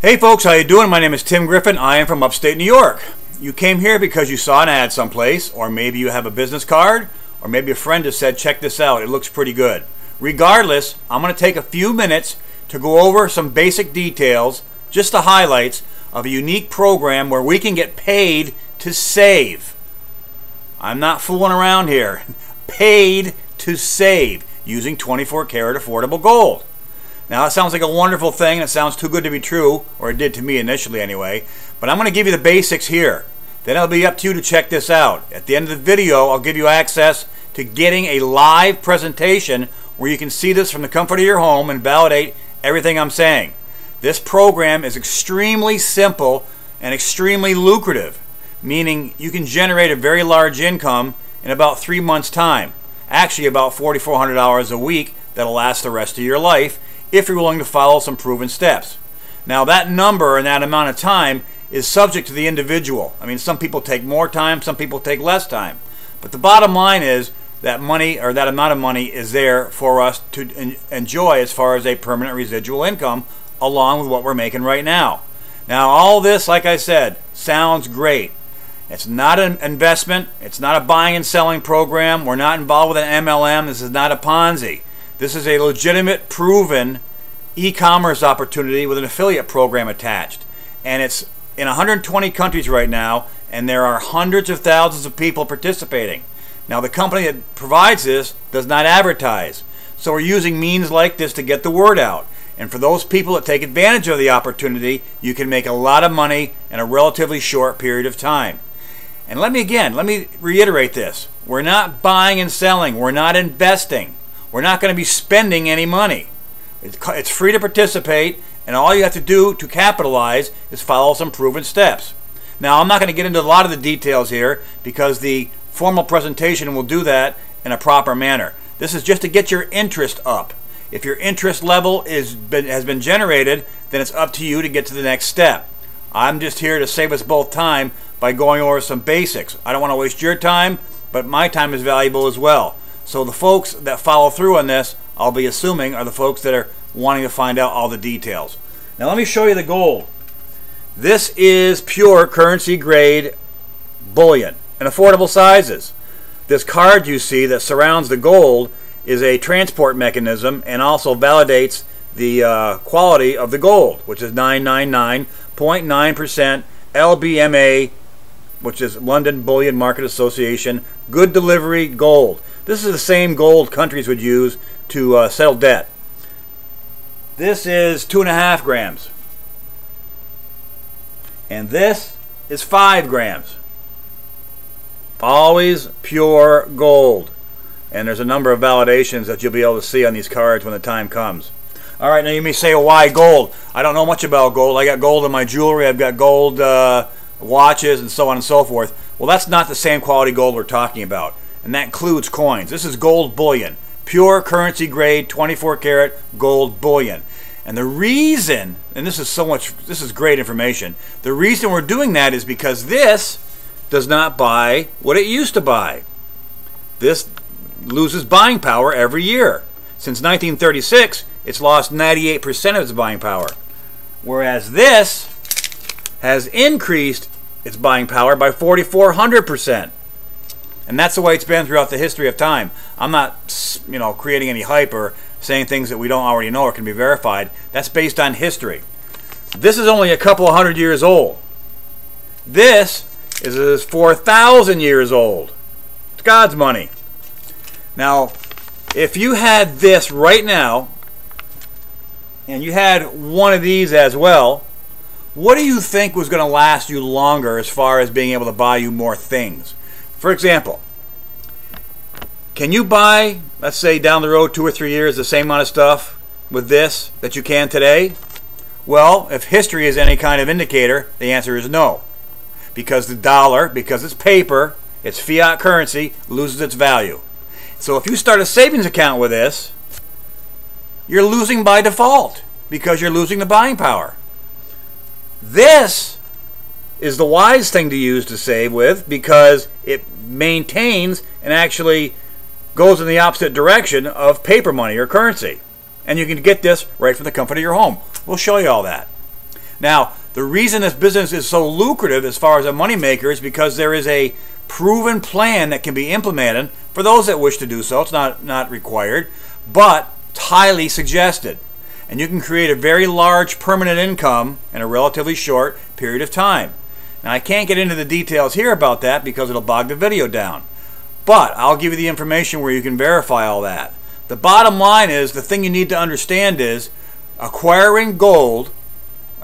Hey folks, how you doing? My name is Tim Griffin. I am from upstate New York. You came here because you saw an ad someplace, or maybe you have a business card, or maybe a friend has said, check this out, it looks pretty good. Regardless, I'm going to take a few minutes to go over some basic details, just the highlights of a unique program where we can get paid to save. I'm not fooling around here. Paid to save using 24 karat affordable gold. Now, that sounds like a wonderful thing. It sounds too good to be true, or it did to me initially anyway. But I'm going to give you the basics here. Then it'll be up to you to check this out. At the end of the video, I'll give you access to getting a live presentation where you can see this from the comfort of your home and validate everything I'm saying. This program is extremely simple and extremely lucrative, meaning you can generate a very large income in about 3 months' time. Actually, about $4,400 a week that'll last the rest of your life, if you're willing to follow some proven steps. Now, that number and that amount of time is subject to the individual. I mean, some people take more time, some people take less time. But the bottom line is that money, or that amount of money, is there for us to enjoy as far as a permanent residual income, along with what we're making right now. Now, all this, like I said, sounds great. It's not an investment. It's not a buying and selling program. We're not involved with an MLM. This is not a Ponzi. This is a legitimate, proven e-commerce opportunity with an affiliate program attached. And it's in 120 countries right now, and there are hundreds of thousands of people participating. Now, the company that provides this does not advertise. So we're using means like this to get the word out. And for those people that take advantage of the opportunity, you can make a lot of money in a relatively short period of time. And let me reiterate this. We're not buying and selling. We're not investing. We're not going to be spending any money. It's free to participate, and all you have to do to capitalize is follow some proven steps. Now, I'm not going to get into a lot of the details here because the formal presentation will do that in a proper manner. This is just to get your interest up. If your interest level has been generated, then it's up to you to get to the next step. I'm just here to save us both time by going over some basics. I don't want to waste your time, but my time is valuable as well. So the folks that follow through on this, I'll be assuming, are the folks that are wanting to find out all the details. Now let me show you the gold. This is pure currency grade bullion in affordable sizes. This card you see that surrounds the gold is a transport mechanism and also validates the quality of the gold, which is 999.9% LBMA, which is London Bullion Market Association, good delivery gold. This is the same gold countries would use to settle debt. This is 2.5 grams. And this is 5 grams. Always pure gold. And there's a number of validations that you'll be able to see on these cards when the time comes. All right, now you may say, well, why gold? I don't know much about gold. I got gold in my jewelry. I've got gold watches and so on and so forth. Well, that's not the same quality gold we're talking about. And that includes coins. This is gold bullion. Pure currency grade 24 karat gold bullion. And the reason, and this is great information, the reason we're doing that is because this does not buy what it used to buy. This loses buying power every year. Since 1936, it's lost 98% of its buying power. Whereas this has increased its buying power by 4,400%. And that's the way it's been throughout the history of time. I'm not, creating any hype or saying things that we don't already know or can be verified. That's based on history. This is only a couple of hundred years old. This is 4,000 years old. It's God's money. Now, if you had this right now, and you had one of these as well, what do you think was going to last you longer as far as being able to buy you more things? For example, can you buy, let's say down the road 2 or 3 years, the same amount of stuff with this that you can today? Well, if history is any kind of indicator, the answer is no. Because the dollar, because it's paper, it's fiat currency, loses its value. So if you start a savings account with this, you're losing by default because you're losing the buying power. This is the wise thing to use to save with because it maintains and actually goes in the opposite direction of paper money or currency. And you can get this right from the comfort of your home. We'll show you all that. Now, the reason this business is so lucrative as far as a moneymaker is because there is a proven plan that can be implemented for those that wish to do so. It's not required, but it's highly suggested. And you can create a very large permanent income in a relatively short period of time. Now, I can't get into the details here about that because it'll bog the video down. But I'll give you the information where you can verify all that. The bottom line is, the thing you need to understand is acquiring gold,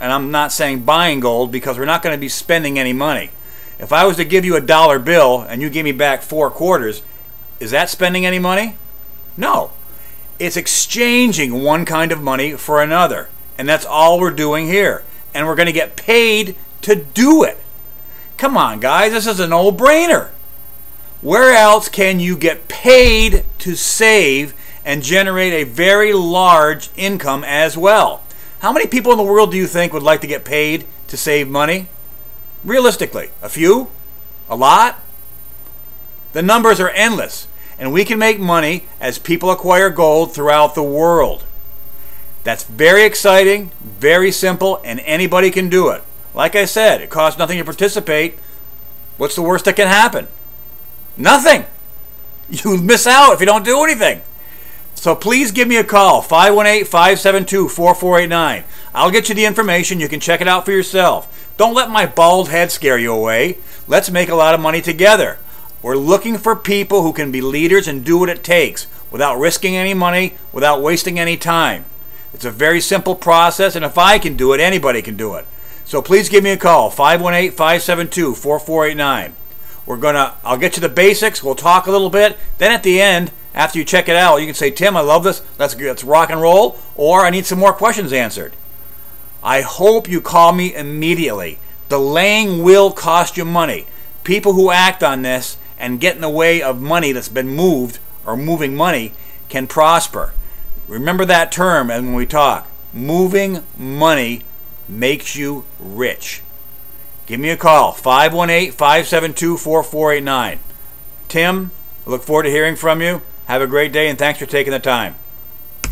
and I'm not saying buying gold because we're not going to be spending any money. If I was to give you a dollar bill and you give me back 4 quarters, is that spending any money? No. It's exchanging one kind of money for another. And that's all we're doing here. And we're going to get paid to do it. Come on, guys, this is a no-brainer. Where else can you get paid to save and generate a very large income as well? How many people in the world do you think would like to get paid to save money? Realistically, a few? A lot? The numbers are endless, and we can make money as people acquire gold throughout the world. That's very exciting, very simple, and anybody can do it. Like I said, it costs nothing to participate. What's the worst that can happen? Nothing. You miss out if you don't do anything. So please give me a call, 518-572-4489. I'll get you the information. You can check it out for yourself. Don't let my bald head scare you away. Let's make a lot of money together. We're looking for people who can be leaders and do what it takes without risking any money, without wasting any time. It's a very simple process, and if I can do it, anybody can do it. So please give me a call, 518-572-4489. I'll get you the basics. We'll talk a little bit. Then at the end, after you check it out, you can say, Tim, I love this. Let's rock and roll. Or I need some more questions answered. I hope you call me immediately. Delaying will cost you money. People who act on this and get in the way of money that's been moved or moving money can prosper. Remember that term and when we talk. Moving money makes you rich. Give me a call, 518-572-4489. Tim, I look forward to hearing from you. Have a great day, and thanks for taking the time.